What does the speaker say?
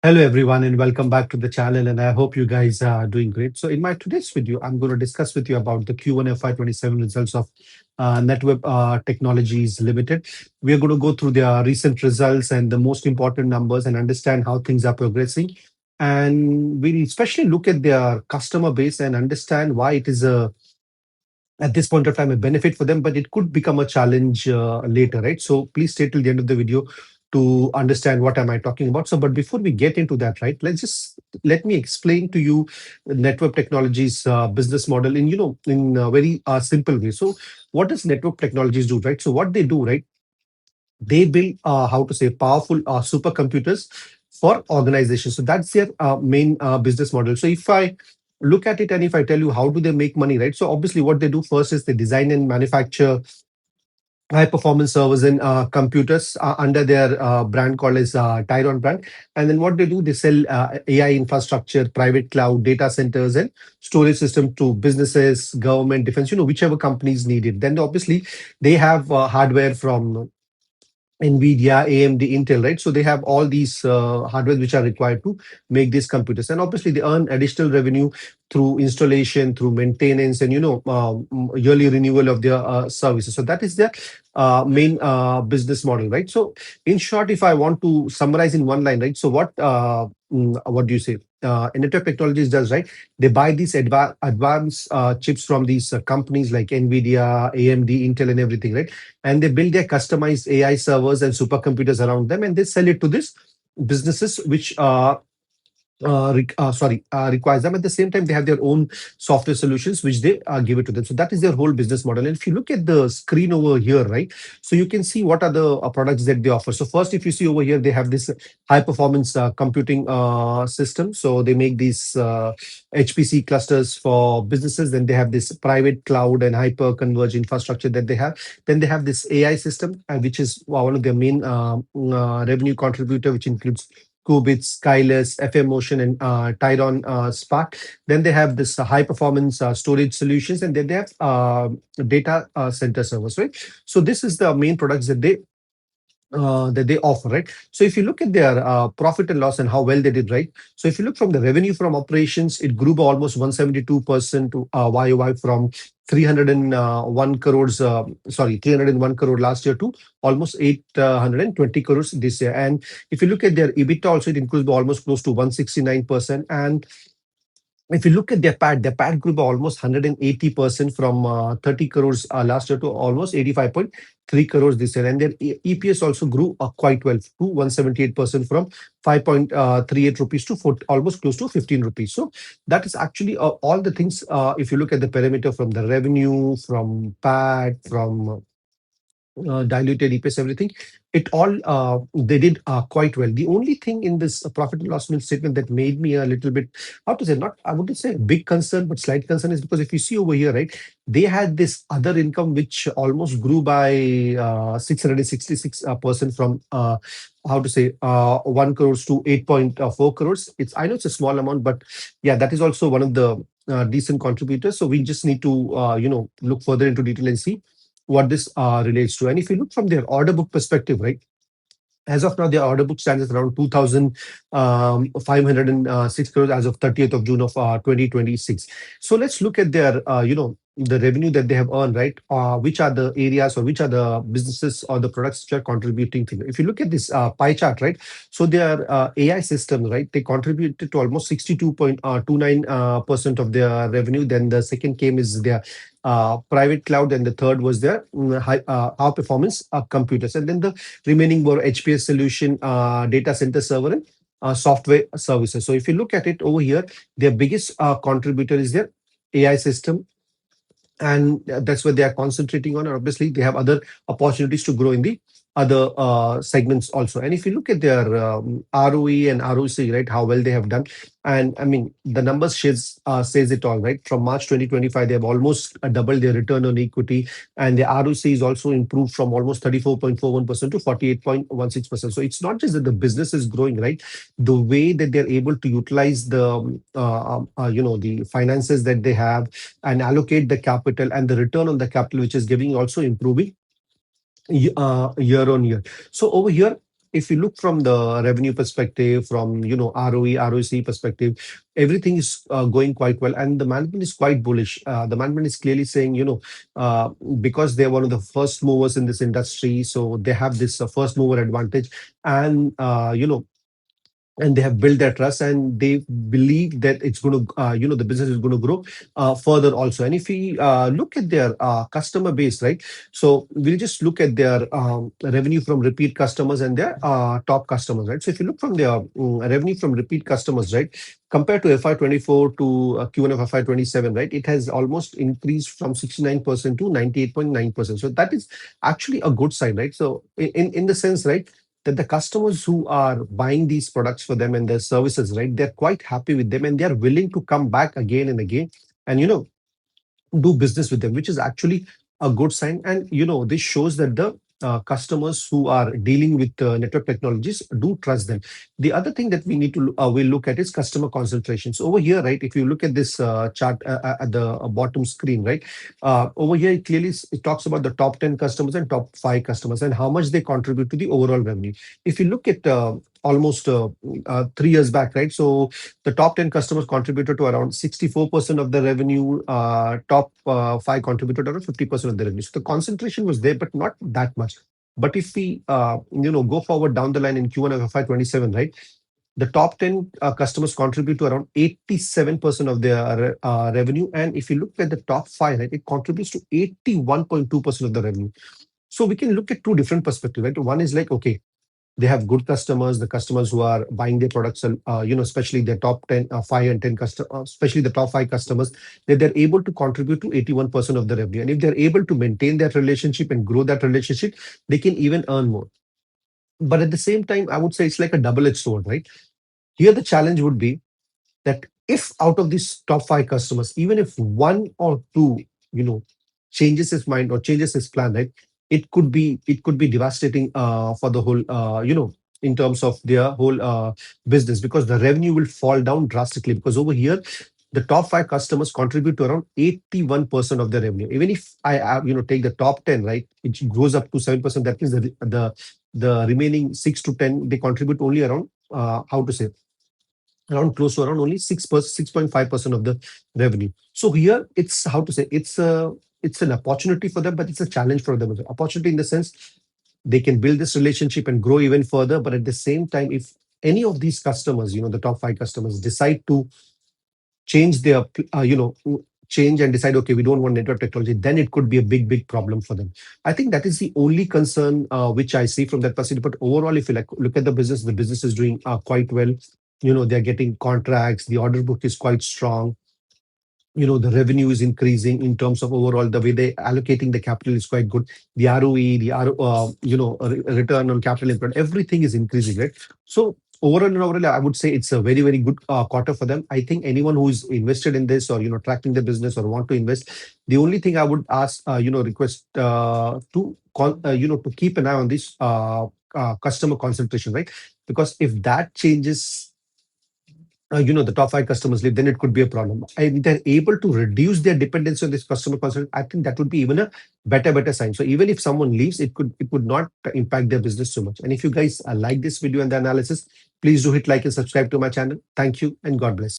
Hello everyone and welcome back to the channel, and I hope you guys are doing great. So in my today's video, I'm going to discuss with you about the Q1 FY27 results of Netweb Technologies Limited. We are going to go through their recent results and the most important numbers and understand how things are progressing. And we especially look at their customer base and understand why it is at this point of time a benefit for them, but it could become a challenge later, right? So please stay till the end of the video to understand what am I talking about. So, but before we get into that, right, let me explain to you Network Technologies business model in in a very simple way. So, what does Network Technologies do, right? So, what they do, right? They build how to say powerful supercomputers for organizations. So that's their main business model. So if I look at it and if I tell you how do they make money, right? So obviously what they do first is they design and manufacture high performance servers and computers under their brand called as Tyron brand. And then what they do, they sell AI infrastructure, private cloud, data centers, and storage system to businesses, government, defense, whichever companies need it. Then obviously they have hardware from NVIDIA, AMD, Intel, right? So they have all these hardware which are required to make these computers, and obviously they earn additional revenue through installation, through maintenance, and yearly renewal of their services. So that is their main business model, right? So in short, if I want to summarize in one line, right? So what do you say? Netweb Technologies does, right? They buy these advanced chips from these companies like NVIDIA, AMD, Intel, and everything, right? And they build their customized AI servers and supercomputers around them, and they sell it to these businesses which requires them. At the same time, they have their own software solutions which they give it to them. So that is their whole business model. And if you look at the screen over here, right, so you can see what are the products that they offer. So first, if you see over here, they have this high performance computing system. So they make these HPC clusters for businesses. Then they have this private cloud and hyper converged infrastructure that they have. Then they have this AI system, which is one of their main revenue contributor, which includes Qubits, Skyless, FM Motion, and Tyron Spark. Then they have this high performance storage solutions, and then they have data center servers, right? So this is the main products that they offer, right? So if you look at their profit and loss and how well they did, right? So if you look from the revenue from operations, it grew by almost 172% to YOY from 301 crores, 301 crore last year to almost 820 crores this year. And if you look at their EBITDA also, it increased by almost close to 169%. And if you look at their PAT grew by almost 180% from 30 crores last year to almost 85.3 crores this year. And their EPS also grew quite well to 178% from 5.38 rupees to almost close to 15 rupees. So that is actually all the things. If you look at the parameter from the revenue, from PAT, from diluted EPS, everything, it all they did quite well. The only thing in this profit and loss statement that made me a little bit, how to say, not, I wouldn't say big concern, but slight concern is because if you see over here, right, they had this other income which almost grew by 666% from how to say 1 crores to 8.4 crores. I know it's a small amount, but yeah, that is also one of the decent contributors. So we just need to look further into detail and see what this relates to. And if you look from their order book perspective, right, as of now, their order book stands at around 2,506 crores as of 30th of June of 2026. So let's look at their, the revenue that they have earned, right? Which are the areas or which are the businesses or the products which are contributing to it. If you look at this pie chart, right? So their AI systems, right? They contributed to almost 62.29% of their revenue. Then the second came is their private cloud, and the third was their high performance computers. And then the remaining were HPS solution, data center server, and software services. So if you look at it over here, their biggest contributor is their AI system, and that's what they are concentrating on. And obviously, they have other opportunities to grow in the other segments also. And if you look at their ROE and ROCE, right, how well they have done, and I mean the numbers says it all, right? From March 2025, they have almost doubled their return on equity, and the ROCE is also improved from almost 34.41% to 48.16%. So it's not just that the business is growing, right? The way that they're able to utilize the finances that they have and allocate the capital, and the return on the capital which is giving also improving year on year. So over here, if you look from the revenue perspective, from ROE, ROC perspective, everything is going quite well, and the management is quite bullish. The management is clearly saying, uh, because they're one of the first movers in this industry, so they have this first mover advantage, and and they have built their trust, and they believe that it's going to the business is going to grow further also. And if we look at their customer base, right, so we'll just look at their revenue from repeat customers and their top customers, right. So if you look from their revenue from repeat customers, right, compared to FY24 to Q1 of FY27, right, it has almost increased from 69% to 98.9%. So that is actually a good sign, right. So in the sense, right, that the customers who are buying these products for them and their services, right, they're quite happy with them, and they're willing to come back again and again, and do business with them, which is actually a good sign. And this shows that the customers who are dealing with network technologies do trust them. The other thing that we need to will look at is customer concentration. So over here, right, if you look at this chart at the bottom screen, right, over here it clearly it talks about the top 10 customers and top 5 customers and how much they contribute to the overall revenue. If you look at almost 3 years back, right, so the top 10 customers contributed to around 64% of the revenue. Top 5 contributed around 50% of the revenue. So the concentration was there, but not that much. But if we, go forward down the line in Q1 of FY27, right, the top 10 customers contribute to around 87% of their revenue. And if you look at the top 5, right, it contributes to 81.2% of the revenue. So we can look at two different perspectives, right? One is like, okay, they have good customers, the customers who are buying their products, especially their top 10 5 and 10 customers, especially the top 5 customers, that they're able to contribute to 81% of the revenue. And if they're able to maintain that relationship and grow that relationship, they can even earn more. But at the same time, I would say it's like a double-edged sword, right? Here the challenge would be that if out of these top 5 customers, even if one or two, you know, changes his mind or changes his plan, right, it could be devastating for the whole, in terms of their whole business, because the revenue will fall down drastically. Because over here, the top 5 customers contribute to around 81% of the revenue. Even if I take the top 10, right, it goes up to 7%. That means the remaining 6 to 10, they contribute only around, how to say, around close to around only 6%, 6.5% of the revenue. So here it's, how to say, it's an opportunity for them, but it's a challenge for them. Opportunity in the sense they can build this relationship and grow even further. But at the same time, if any of these customers, the top 5 customers, decide to change their, change and decide, okay, we don't want network technology, then it could be a big, big problem for them. I think that is the only concern which I see from that perspective. But overall, if you like look at the business is doing quite well. They're getting contracts, the order book is quite strong. The revenue is increasing. In terms of overall, the way they allocating the capital is quite good. The ROE, the return on capital employed, everything is increasing, right? So overall, I would say it's a very, very good quarter for them. I think anyone who is invested in this, or tracking the business or want to invest, the only thing I would ask, request to keep an eye on this customer concentration, right? Because if that changes, the top 5 customers leave, then it could be a problem. And they're able to reduce their dependence on this customer concern. I think that would be even a better sign. So even if someone leaves, it would not impact their business so much. And if you guys like this video and the analysis, please do hit like and subscribe to my channel. Thank you and God bless.